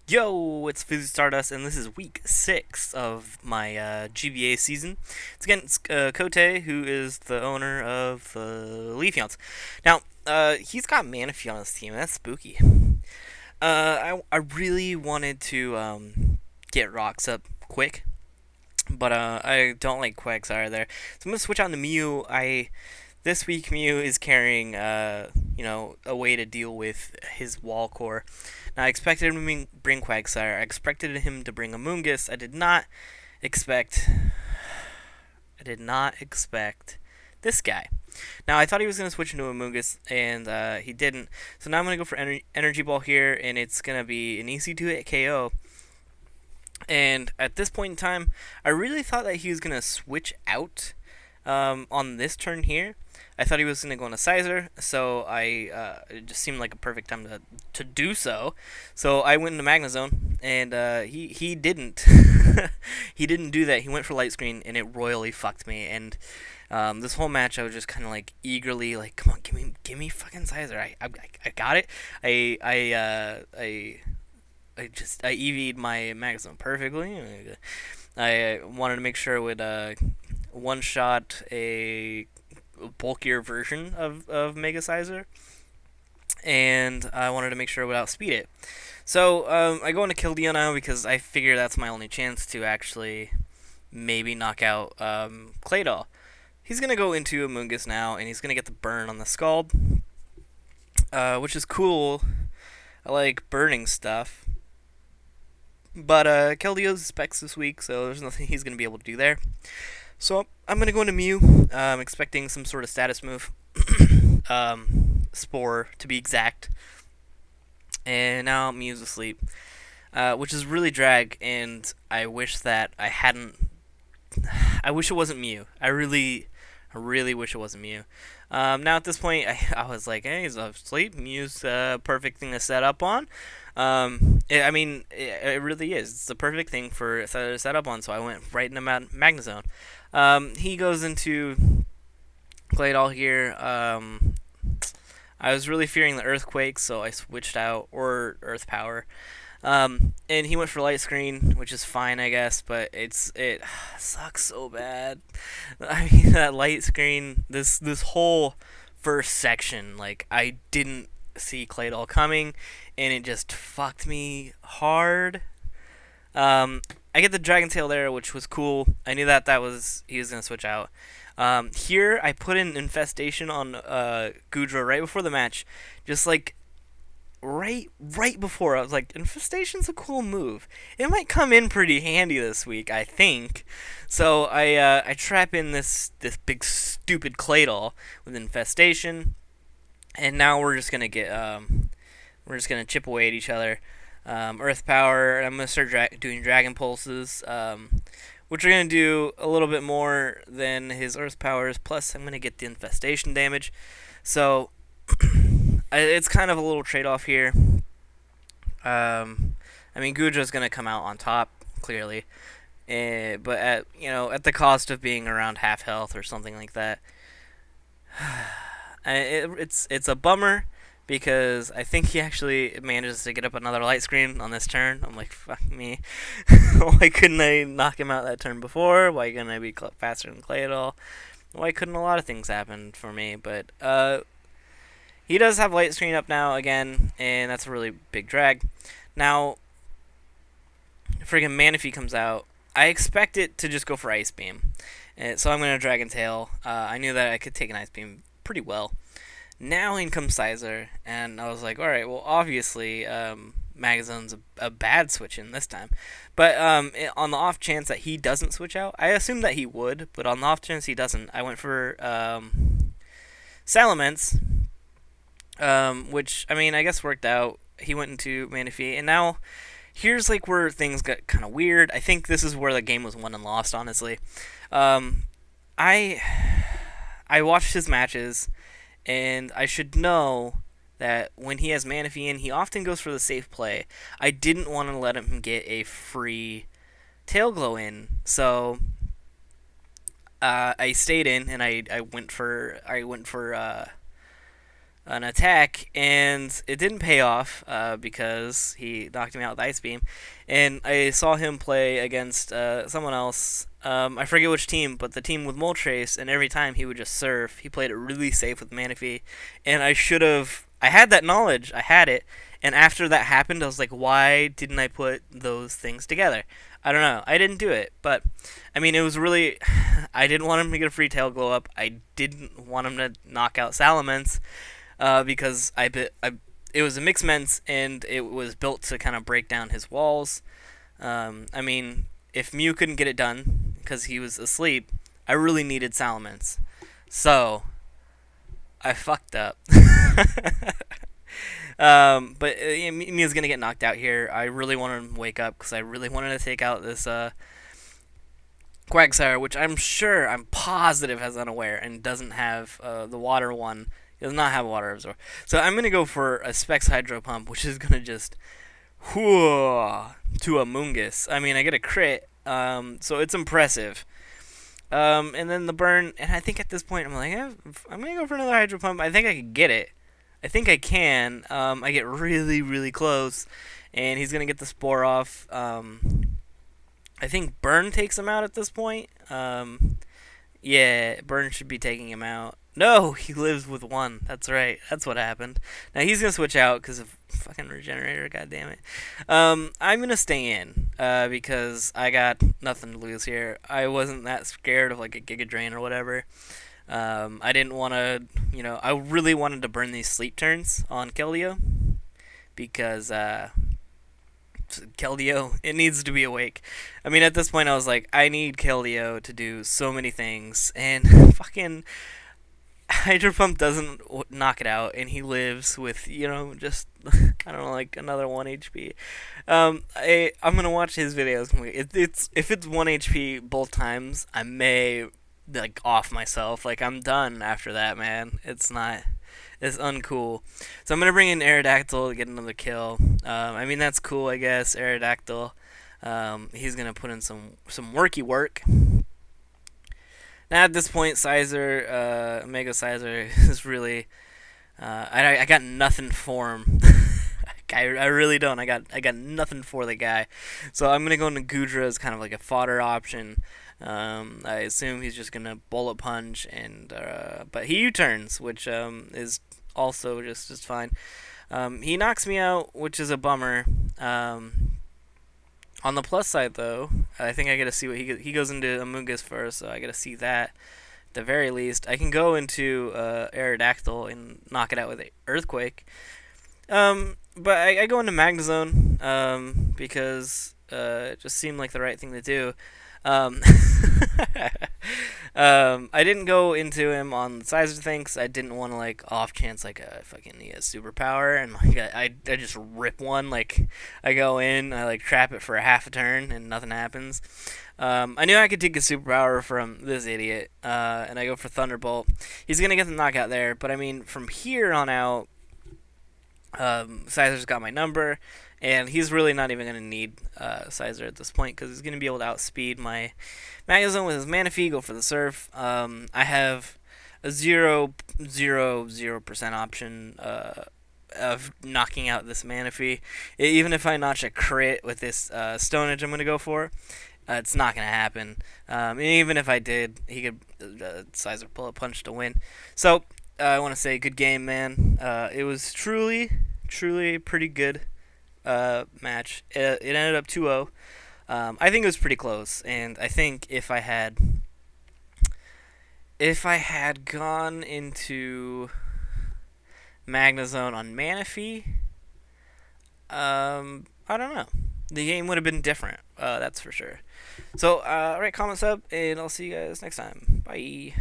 Yo, it's Fizzy Stardust, and this is week 6 of my GBA season. It's against Coatay, who is the owner of the Leafeons. Now, he's got Manaphy on his team, and that's spooky. I really wanted to get rocks up quick, but I don't like Quagsire there. So I'm going to switch on to Mew. This week, Mew is carrying, a way to deal with his wall core. Now, I expected him to bring Quagsire. I expected him to bring Amoonguss. Expect. I did not expect this guy. Now, I thought he was going to switch into Amoonguss, and he didn't. So now I'm going to go for Energy Ball here, and it's going to be an easy to hit KO. And at this point in time, I really thought that he was going to switch out on this turn here. I thought he was going to go on a Sizer, so it just seemed like a perfect time to do so. So I went into Magnezone, and he didn't. He didn't do that. He went for Light Screen, and it royally fucked me. And this whole match, I was just kind of like eagerly like, come on, give me fucking Sizer. I got it. I EV'd my Magnezone perfectly. I wanted to make sure it would one shot a bulkier version of Mega Sizer, and I wanted to make sure it would outspeed it. So I go into Kill Deal now because I figure that's my only chance to actually maybe knock out Claydol. He's going to go into Amoonguss now, and he's going to get the burn on the Scald, which is cool. I like burning stuff. But Keldeo's specs this week, so there's nothing he's going to be able to do there. So I'm going to go into Mew. I'm expecting some sort of status move. Spore, to be exact. And now Mew's asleep, which is really drag, and I wish that I hadn't... I wish it wasn't Mew. I really wish it wasn't Mew. Now at this point, I was like, hey, he's asleep. Mew's perfect thing to set up on. It really is. It's the perfect thing for set up on, so I went right into Magnezone. He goes into Claydol here. I was really fearing the Earthquake, so I switched out, or Earth Power. And he went for Light Screen, which is fine, I guess, but it sucks so bad. I mean, that Light Screen, this whole first section, like, I didn't see Claydol coming, and it just fucked me hard. I get the Dragon Tail there, which was cool. I knew that he was gonna switch out. Here I put in Infestation on Goodra right before the match, just like right before. I was like, Infestation's a cool move. It might come in pretty handy this week, I think. So I trap in this big stupid Claydol with Infestation, and now we're just gonna chip away at each other. Earth Power, and I'm going to start doing Dragon Pulses, which are going to do a little bit more than his Earth Powers, plus I'm going to get the Infestation damage. So, it's kind of a little trade-off here. Gudra's going to come out on top, clearly, but at the cost of being around half health or something like that. It's a bummer, because I think he actually manages to get up another Light Screen on this turn. I'm like, fuck me. Why couldn't I knock him out that turn before? Why couldn't I be faster than Claydol? Why couldn't a lot of things happen for me? But he does have Light Screen up now again, and that's a really big drag. Now, friggin' Manaphy comes out. I expect it to just go for Ice Beam. So I'm going to Dragon Tail. I knew that I could take an Ice Beam pretty well. Now in comes Sizer, and I was like, alright, well, obviously, Magazone's a bad switch in this time. But on the off chance that he doesn't switch out, I assumed that he would, but on the off chance he doesn't, I went for Salamence, which, I guess worked out. He went into Manaphy, and now here's like where things got kind of weird. I think this is where the game was won and lost, honestly. I watched his matches, and I should know that when he has Manaphy in, he often goes for the safe play. I didn't want to let him get a free Tail Glow in, so I stayed in, and I went for an attack, and it didn't pay off because he knocked me out with Ice Beam. And I saw him play against someone else. I forget which team, but the team with Moltres, and every time he would just serve. He played it really safe with Manaphy, and I should have. I had that knowledge. I had it, and after that happened, I was like, why didn't I put those things together? I don't know. I didn't do it, but I mean, it was really. I didn't want him to get a free tail glow up. I didn't want him to knock out Salamence because it was a mixed ments and it was built to kind of break down his walls. I mean, if Mew couldn't get it done because he was asleep, I really needed Salamence. So, I fucked up. But Mew's going to get knocked out here. I really wanted him to wake up because I really wanted to take out this Quagsire, which I'm positive has Unaware and doesn't have the water one. He does not have a water absorb. So I'm going to go for a Specs Hydro Pump, which is going to just to a Mungus. I mean, I get a crit, so it's impressive. And then the burn, and I think at this point I'm like, I'm going to go for another Hydro Pump. I think I can get it. I think I can. I get really, really close, and he's going to get the Spore off. I think Burn takes him out at this point. Yeah, Burn should be taking him out. No, he lives with one. That's right. That's what happened. Now he's gonna switch out because of fucking Regenerator. God damn it. I'm gonna stay in because I got nothing to lose here. I wasn't that scared of like a Giga Drain or whatever. I didn't want to, I really wanted to burn these sleep turns on Keldeo because Keldeo, it needs to be awake. I mean, at this point, I was like, I need Keldeo to do so many things, and fucking Hydro Pump doesn't knock it out, and he lives with, just, I don't know, like another 1 HP. I'm gonna watch his videos. If it's 1 HP both times, I may, like, off myself. Like, I'm done after that, man. It's uncool. So I'm going to bring in Aerodactyl to get another kill. I mean, that's cool, I guess. Aerodactyl. He's going to put in some worky work. Now, at this point, Sizer, Mega Sizer is really... I got nothing for him. I really don't. I got nothing for the guy. So I'm going to go into Goodra as kind of like a fodder option. I assume he's just gonna bullet punch, but he U-turns, which is also just fine. He knocks me out, which is a bummer. On the plus side, though, I think I get to see what he goes into Amoonguss first, so I get to see that. At the very least, I can go into Aerodactyl and knock it out with Earthquake. But I go into Magnezone because it just seemed like the right thing to do. I didn't go into him on the size of things. I didn't want to like off chance like he has superpower and like I just rip one. Like I go in, I like trap it for a half a turn and nothing happens. I knew I could take a superpower from this idiot, and I go for Thunderbolt. He's gonna get the knockout there, but I mean from here on out, Sizer's got my number. And he's really not even going to need Sizer at this point because he's going to be able to outspeed my Magnezone with his Manaphy, go for the Surf. I have a 0.00% option of knocking out this Manaphy. Even if I notch a crit with this Stonage I'm going to go for, it's not going to happen. Even if I did, he could Sizer pull a punch to win. So I want to say good game, man. It was truly pretty good match. It ended up 2-0. I think it was pretty close, and I think if I had gone into Magnezone on Manaphy, I don't know. The game would have been different. That's for sure. So, alright, comments up, and I'll see you guys next time. Bye.